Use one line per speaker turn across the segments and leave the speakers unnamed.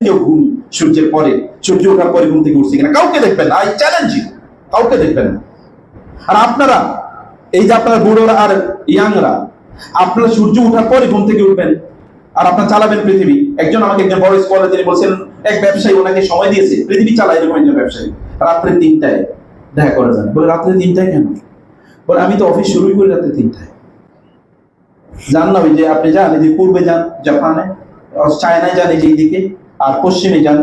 কেউ ঘুম সূর্যের পরে, সূর্য ওঠার পরে ঘুম থেকে উঠছে কিনা? কাউকে দেখবেন না। আই চ্যালেঞ্জ ইউ, কাউকে দেখবেন না। আর আপনারা এই যে আপনারা বুড়োরা আর ইয়াংরা, আপনারা সূর্য ওঠার পরে ঘুম থেকে উঠবেন আর আপনার চালাবেন পৃথিবী। একজন আমাকে একজন বড় স্কলার তিনি বলছেন, এক ব্যবসায়ী ওনাকে সময় দিয়েছে, পৃথিবী চালায় এরকম একজন ব্যবসায়ী, রাত্রে 3টায় দেখা করা যায়। বলে রাত্রে 3টায় কেন? বলে আমি তো অফিস শুরুই করি রাত্রে 3টায়। যান না, ওই যে আপনি যান, এই যে পূর্বে যান জাপানে, চায়নায় যান, এই যে এইদিকে, আর পশ্চিমে যান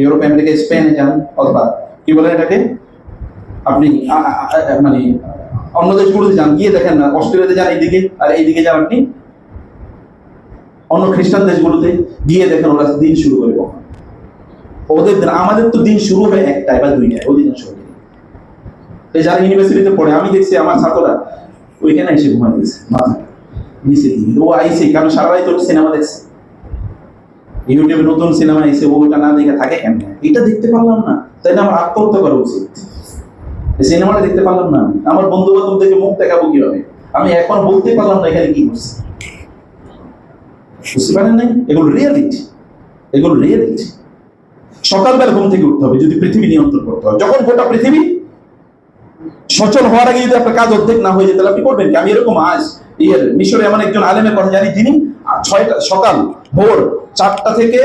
ইউরোপ, আমেরিকা, স্পেনে যান, অথবা কি বলেন এটাকে আপনি মানে অন্য দেশগুলোতে যান, গিয়ে দেখেন না, অস্ট্রেলিয়াতে যান এইদিকে, আর এইদিকে যান আপনি অন্য খ্রিস্টান দেশগুলোতে, গিয়ে দেখেন ওরা দিন শুরু করে কখন। ওদের দিন, আমাদের তো দিন শুরু হয় 1টায় বা 2টায়, ওদের দিন শুরু হয়। যারা ইউনিভার্সিটিতে পড়ে, আমি দেখছি আমার ছাত্ররা ওইখানে এসে ঘুমাই দিয়েছে মাথা নিচে দিয়ে। ও আইসে কারণ সারা রাত তোর সিনেমা দেখছে, ইউটিউবে নতুন সিনেমা আইসে, ওটা না দেখে থাকে কেন? এটা দেখতে পারলাম না, তাই না আমার আত্মহত্যা করা উচিত? সিনেমাটা দেখতে পারলাম না, আমার বন্ধু বান্ধব থেকে মুখ দেখাবো কিভাবে? আমি এখন বলতে পারলাম না এখানে কি করছে। বুঝতে পারেন নাই? এগুলো রিয়ালিটি, এগুলো রিয়ালিটি। সকালবেলা ঘুম থেকে উঠতে হবে যদি পৃথিবী নিয়ন্ত্রণ করতে হয়। যখন গোটা পৃথিবী সচল হওয়ার আগে যদি আপনার কাজ অর্ধেক না হয়ে যেত, তাহলে আপনি করবেন কি? আমি এরকম আজ মিশরে এমন একজন আলেমের কথা জানি, যিনি 6টা সকাল ভোর 4টা থেকে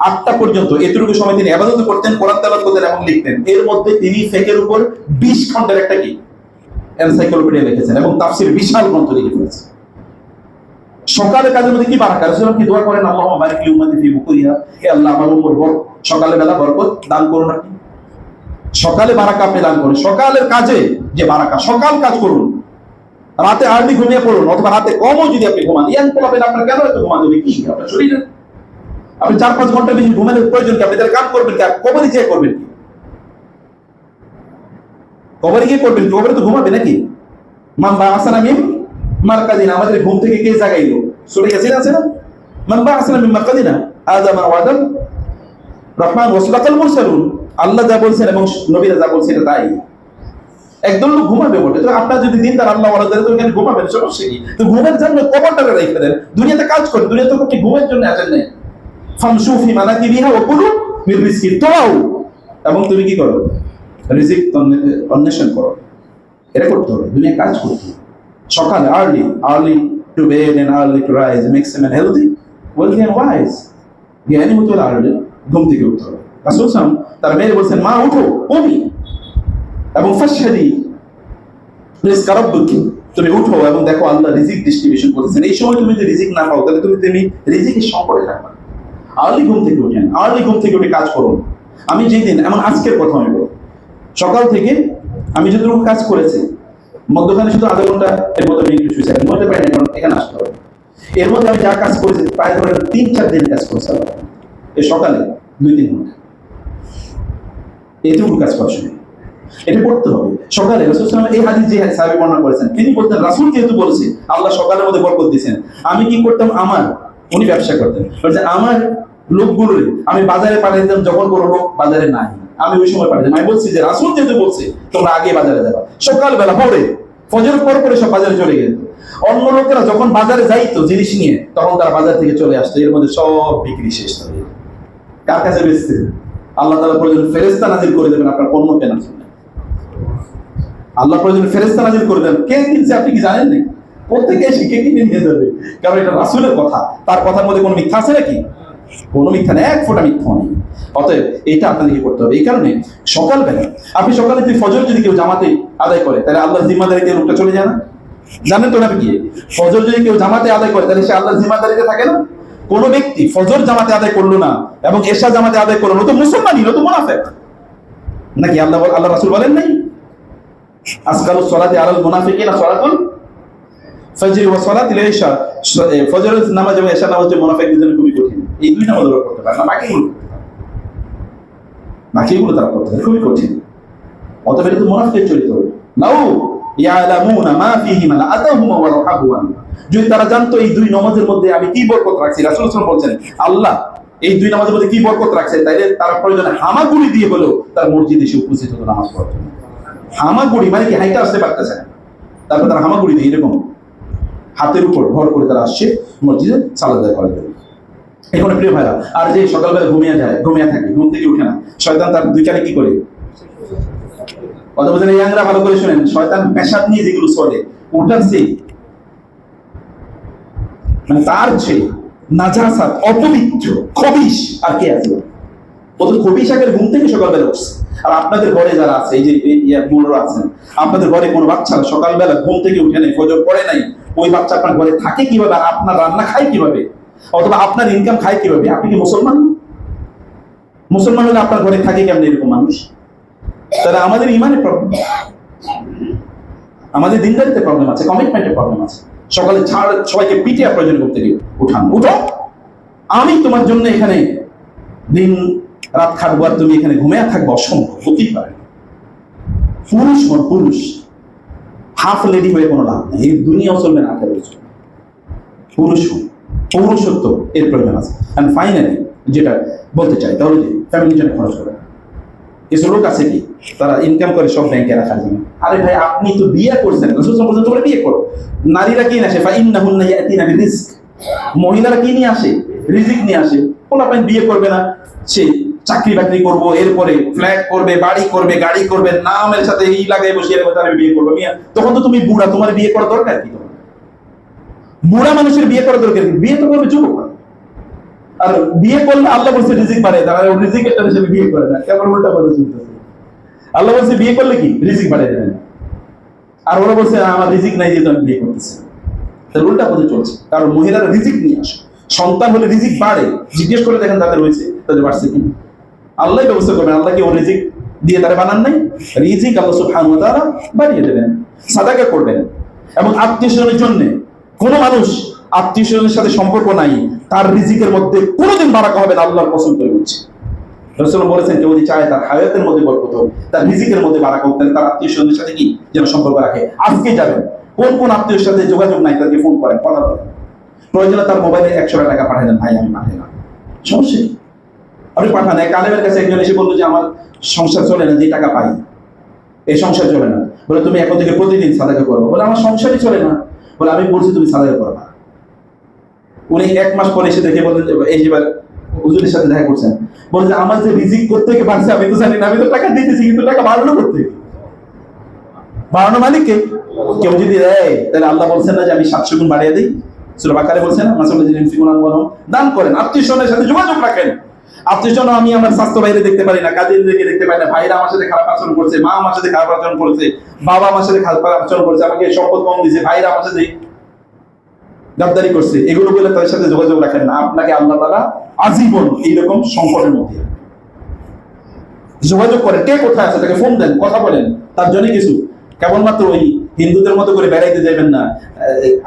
8টা পর্যন্ত এতটুকু সময় তিনি ইবাদত করতেন, কোরআন তেলাওয়াত করতেন এবং লিখতেন। এর মধ্যে তিনি ফিকহের উপর 20 খণ্ডের একটা কি এনসাইক্লোপিডিয়া লিখেছেন এবং তাফসীর বিশাল গ্রন্থ লিখে ফেলেছেন। সকালের কাজের মধ্যে কি বারাকা? রাসূলুল্লাহ কি দোয়া করেন, আল্লাহুম্মা বারিক লি উম্মতি ফি বুকুরিহা, হে আল্লাহ আমার উম্মত সকালে বেলা বরকত দান করুন। আপনি সকালে বারাকা আপনি দান করুন, সকালের কাজে যে বারাকা, সকাল কাজ করুন। রাতে আর্লি ঘুমিয়ে পড়ুন, অথবা রাতে কমও যদি আপনি ঘুমান, ইয়াং পোলাপেন আপনার কেন এত ঘুমান দেবে? কি আপনার শরীরে আপনি 4-5 ঘন্টা বেশি ঘুমানোর প্রয়োজন কি? আপনি তাহলে কাজ করবেন কি? কবরে গিয়ে করবেন কি? কবরে গিয়ে করবেন কি? কবরে তো ঘুমাবে নাকি? মান বাআসানা মিন মারকাদিনা, আমাদের ঘুম থেকে কে জাগাইলো? সূরা ইয়াসিন আছে না, মান বাআসানা মিন মারকাদিনা আযা মা ওয়াদাল রহমান ওয়া সাদাকাল মুরসালুন। আল্লাহ যা বলছেন এবং নবীরা যা বলছেন এটা তাই। একদম লোক ঘুমাবে বটে, তো আপনার যদি দিন তার আল্লাহ ওয়ালা দেন, তো এখানে ঘুমাবেন, সমস্যা কি? তো ঘুমের জন্য কবরটাকে রেখে দেন, দুনিয়াতে কাজ করেন। দুনিয়াতে আপনি ঘুমের জন্য আসেন নাই। ফামশু ফি মানাকিবিহা ওয়া কুলু মির রিজকি, তোরাও এবং তুমি কি করো? রিজিক অন্বেষণ করো। এটা করতে হবে, দুনিয়া কাজ করতে হবে। সকালে early to bed and early to rise makes a man healthy, wealthy and wise. জ্ঞানী হতে হলে আর্লি ঘুম থেকে উঠতে হবে। রাসূল সাল্লাল্লাহু আলাইহি ওয়াসাল্লাম তার মেয়ে বলছেন, মা উঠো, কমি এবং ফাশহাদি রিজকা রাব্বিকি, তুমি উঠো এবং দেখো আল্লাহ রিজিক ডিস্ট্রিবিউশন করতেছেন। এই সময় তুমি যদি রিজিক না পাও, তাহলে তুমি রিজিকের সংকটে থাকবে। আর্লি ঘুম থেকে উঠেন, আর্লি ঘুম থেকে উঠে কাজ করুন। আমি যেই দিন, এমন আজকের কথা আমি বলবো, সকাল থেকে আমি যতটুকু কাজ করেছি, মধ্যখানে শুধু আধা ঘন্টা এর মধ্যে আমি একটু শুয়েছি, মধ্যে পাই না, কারণ এখানে আসতে হবে। এর মধ্যে আমি যা কাজ করেছি প্রায় ধরেন 3-4 দিন কাজ করেছি। এই সকালে 2-3 ঘন্টা এটুকু কাজ করার সময় এটা করতে হবে। সকালে রাসূল সাল্লাল্লাহু আলাইহি ওয়াসাল্লাম এই হাদিস যে সাহাবী বর্ণনা করেছেন, তিনি বলতেন রাসূল যেহেতু বলেছে আল্লাহ সকালের মধ্যে বরকত দিয়েছেন, আমি কি করতাম, উনি ব্যবসা করতেন, বলছেন আমার লোকগুলোরে আমি বাজারে পাঠিয়ে দিতাম যখন কোনো লোক বাজারে নাই, আমি ওই সময় পাঠিয়ে দিতাম। আমি বলছি যে রাসূল যেহেতু বলছে তোমরা আগে বাজারে যাবা, সকালবেলা ভোরে ফজরের পর পরে সব বাজারে চলে গেল। অন্য লোকেরা যখন বাজারে যাইতো জিনিস নিয়ে, তখন তারা বাজার থেকে চলে আসতো, এর মধ্যে সব বিক্রি শেষ হয়ে। কার কাছে বেচছে? আল্লাহ তাআলা প্রয়োজন ফেরেশতা নাজিল করে দেবেন আপনার পণ্য কেনার জন্য। আল্লাহ প্রয়োজন ফেরেশতা নাজিল করে দেন। কে কিনছে আপনি কি জানেন না? প্রত্যেকে এসে কে কিনে নিয়ে যাবে, কারণ এটা রাসূলের কথা, তার কথার মধ্যে কোনো মিথ্যা আছে নাকি? কোনো মিথ্যা নেই, এক ফোঁটা মিথ্যা নেই। অতএব এটা আপনাদেরকে করতে হবে। এই কারণে সকালবেলা আপনি সকালে যদি ফজর যদি কেউ জামাতে আদায় করে, তাহলে আল্লাহর জিম্মাদারিতে লোকটা চলে যায় না? জানেন তো না কি? ফজর যদি কেউ জামাতে আদায় করে, তাহলে সে আল্লাহর জিম্মাদারিতে থাকে না? কোন ব্যক্তি ফজর জামাতে আদায় করলো না এবং এশা জামাতে আদায় করলো না, তো মুসলমানই, তো মুনাফিক নাকি? আল্লাহ রাসূল বলেন নাই, আসকালুস সালাতি আলাল মুনাফিকিনা সালাতুল ফজর ওয়া সালাতুল ইশা, ফজরের নামাজ এবং এশার নামাজ মুনাফিকদের জন্য খুবই কঠিন। এই দুই নামাজ ওরা করতে পারে না, বাকিগুলো তারা করতে পারে, খুবই কঠিন। অতএব এটা তো মুনাফিকের চরিত্র। লাউ ইয়ালামুনা মা ফীহিমা লাআতাহুমা ওয়া রাহাবুন, যদি তারা জানতো এই দুই নামাজের মধ্যে আমি কি বরকত রাখছি, রাসূল সাল্লাল্লাহু আলাইহি ওয়াসাল্লাম বলছেন আল্লাহ এই দুই নামাজের মধ্যে কি বরকত রাখছে, তাইলে তারা প্রয়োজনে হামাগুড়ি দিয়ে হলেও তার মসজিদে এসে উপস্থিত হতো নামাজ পড়তে। হামাগুড়ি মানে কি? হাইটা আসতে পারতেছে না, তারপর তারা হামাগুড়ি দিয়ে এরকম হাতের উপর ভর করে তারা আসছে মসজিদে সালাত আদায় করার জন্য। এখন প্রিয় ভাইরা, আর যে সকালবেলা ঘুমিয়ে থাকে, ঘুম থেকে উঠে না, শয়তান তার দুই কানে কি করে? কথা বলছেন ইয়াংরা, ভালো করে শুনেন, শয়তান পেশাব নিয়ে যেগুলো চলে, ওটার চেয়ে মানে তার চেয়ে নাজাসাত, অপবিত্র, খবিশ আর কে আছে? ওদের খবিশ আগের ঘুম থেকে সকালবেলা উঠছে। আর আপনাদের ঘরে যারা আছে, এই যে বুড়োরা আছেন, আপনাদের ঘরে কোনো বাচ্চা সকালবেলা ঘুম থেকে উঠে নেই, ফজর পড়ে নাই, ওই বাচ্চা আপনার ঘরে থাকে কিভাবে? আপনার রান্না খায় কিভাবে? অথবা আপনার ইনকাম খায় কিভাবে? আপনি কি মুসলমান? মুসলমান হলে আপনার ঘরে থাকে কেমন এরকম মানুষ? তাহলে আমাদের ইমানের প্রবলেম, আমাদের দিনদারিতে প্রবলেম আছে, কমিটমেন্টের প্রবলেম আছে। সকালে সবাইকে পিটিয়ে প্রয়োজন করতে গিয়ে উঠান, উঠো, আমি তোমার জন্য এখানে দিন রাত খাটবো আর তুমি এখানে ঘুমিয়ে থাকবো, অসম্ভব, হতেই পারে। পুরুষ হন, পুরুষ, হাফ লেডি হয়ে কোনো লাভ নেই, এই দুনিয়াও চলবে না। পুরুষ হন, পৌরুষত্ব এর প্রয়োজন আছে। অ্যান্ড ফাইনালি যেটা বলতে চাই, তাহলে যে ফ্যামিলির জন্য খরচ করে। কিছু লোক আছে কি, তারা ইনকাম করে সব ব্যাংকে রাখার জন্য। আরে ভাই, আপনি তো বিয়ে করছেন, তোমরা বিয়ে করো। নারীরা কি নিয়ে আসে? ফাইন্নাহুন্না ইয়াতিনা বিরিজক, মহিলারা কি নিয়ে আসে? রিজিক নিয়ে আসে। পোলাপাইন বিয়ে করবে না, সে চাকরি বাকরি করবো, এরপরে ফ্ল্যাট করবে, বাড়ি করবে, গাড়ি করবে, নামের সাথে এই লাগাই বসে আমি বিয়ে করবো। মিয়া, তখন তো তুমি বুড়া, তোমার বিয়ে করার দরকার কি? বুড়া মানুষের বিয়ে করার দরকার কি? বিয়ে তো করবে যুবক। আর বিয়ে করলে আল্লাহ বলছে রিজিক বাড়ে, তারা রিজিকের টানে সে বিয়ে করে না, কেমন উল্টা কথা চলতেছে। আল্লাহ বলছে বিয়ে করলে কি রিজিক বাড়িয়ে দেবেন, আর ওরা বলছে আমার রিজিক নাই, যেহেতু আমি বিয়ে করতেছি। তাহলে উল্টা পথে চলছে। কারণ মহিলারা রিজিক নিয়ে আসে, সন্তান হলে রিজিক বাড়ে। জিজ্ঞেস করে দেখেন তাদের হয়েছে, তাদের বাড়ছে কি? আল্লাহ ব্যবস্থা করবেন। আল্লাহ কি ও রিজিক দিয়ে তারা বানান নাই? রিজিক আল্লাহ সুবহানাহু ওয়া তাআলা বাড়িয়ে দেবেন। সাদাকা করবেন। এবং আত্মীয় স্বজনের জন্য, কোন মানুষ আত্মীয় স্বজনের সাথে সম্পর্ক নাই, তার রিজিকের মধ্যে কোনোদিন বারাকা হবে না, আল্লাহর কসম করে বলছি। রাসূল বলেছেন, কেউ যদি চায় তার হায়াতের মধ্যে বরকত হোক, তার রিজিকের মধ্যে বারাকা হোক, তার আত্মীয় স্বজনের সাথে কি যেন সম্পর্ক রাখে। আজকে যাবেন, কোন কোন আত্মীয়ের সাথে যোগাযোগ নাই, তাদেরকে ফোন করেন, কথা বলেন। প্রয়োজনে তার মোবাইলে 100 টাকা পাঠিয়ে দেন, ভাই আমি পাঠাইলাম, সমস্যা কি? আপনি পাঠান। এক আলেমের কাছে একজন এসে বললো যে আমার সংসার চলে না, যে টাকা পাই এই সংসার চলে না। বলে তুমি এখন থেকে প্রতিদিন সাদাকা করবো। বলে আমার সংসারই চলে না। বলে আমি বলছি তুমি সাদাকা করবা। উনি 1 মাস পরে এসে দেখে বললেন, এই যেবার হুজুরের সাথে দেখা করছেন, বলছে আমার যে রিজিক করতে গিয়ে বাড়ছে আমি তো জানি না, আমি তো টাকা দিতেছি, কিন্তু টাকা বাড়ানো করতে, বাড়ানো মালিককে। কেউ যদি দেয় তাহলে আল্লাহ বলছেন না যে আমি 700 গুণ বাড়িয়ে দিই? সূরা বাকারে বলছেন না, মাসাল যিনি ফিকুনান বলুন, দান করেন, আত্মীয় স্বজনের সাথে যোগাযোগ রাখেন। আত্মীয় স্বজন আমি আমার স্বাস্থ্য বাইরে দেখতে পারি না, কাজের দিকে দেখতে পাই না, ভাইরা আমার সাথে খারাপ আচরণ করছে, মা আমার সাথে খারাপ আচরণ করেছে, বাবা আমার সাথে খারাপ আচরণ করেছে, আমাকে সম্পদ কম দিয়েছে, ভাইরা আমার সাথে গাদ্দারি করছে, এগুলো বলে তাদের সাথে যোগাযোগ রাখেন না। আপনাকে আল্লাহ তাআলা আজীবন এইরকম সংকটের মধ্যে যোগাযোগ করেন। কে কোথায় আছে তাকে ফোন দেন, কথা বলেন, তার জন্য কিছু। কেবলমাত্র ওই হিন্দুদের মতো করে বেড়াইতে যাবেন না,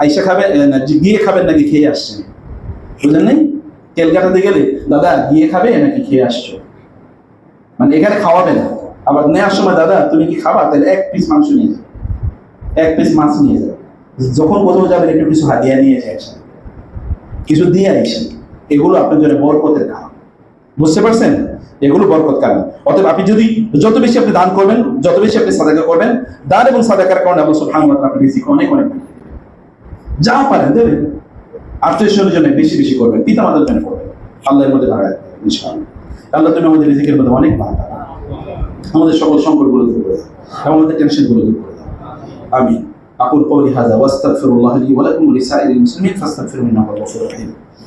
আইসা খাবেন না, গিয়ে খাবেন নাকি খেয়ে আসছেন, বুঝলেন নাই? কেলকাতাতে গেলে দাদা গিয়ে খাবে নাকি খেয়ে আসছো, মানে এখানে খাওয়াবে না। আবার নেওয়ার সময় দাদা তুমি কি খাবা, তাহলে 1 পিস মাংস নিয়ে যাবে, 1 পিস মাছ নিয়ে যাবে। যখন কোথাও যাবেন একটু কিছু হাদিয়া নিয়ে আসেন, কিছু দিয়ে আসেন। এগুলো আপনার জন্য বরকতের কারণ, বুঝতে পারছেন? এগুলো বরকত কারণ। অতএব আপনি যদি যত বেশি আপনি দান করবেন, যত বেশি আপনি সাদাকা করবেন, দান এবং সাদাকার কারণে আল্লাহ সুবহানাহু ওয়া তাআলা আপনার রিজিক অনেক অনেক যা পারেন দেবেন। আত্মীয় স্বজনের জন্য বেশি বেশি করবেন, পিতা মাতার জন্য করবেন, আল্লাহর মধ্যে বাড়ায় ইনশাআল্লাহ। আল্লাহ তুমি আমাদের রিজিকের মধ্যে অনেক বাড়া, আমাদের সকল সংকটগুলো দূর করে দাও, আমাদের টেনশনগুলো দূর করে দাও। আমিন। أقول قولي هذا وأستغفر الله لي ولكم ولسائر المسلمين فاستغفروه إنه هو الغفور الرحيم.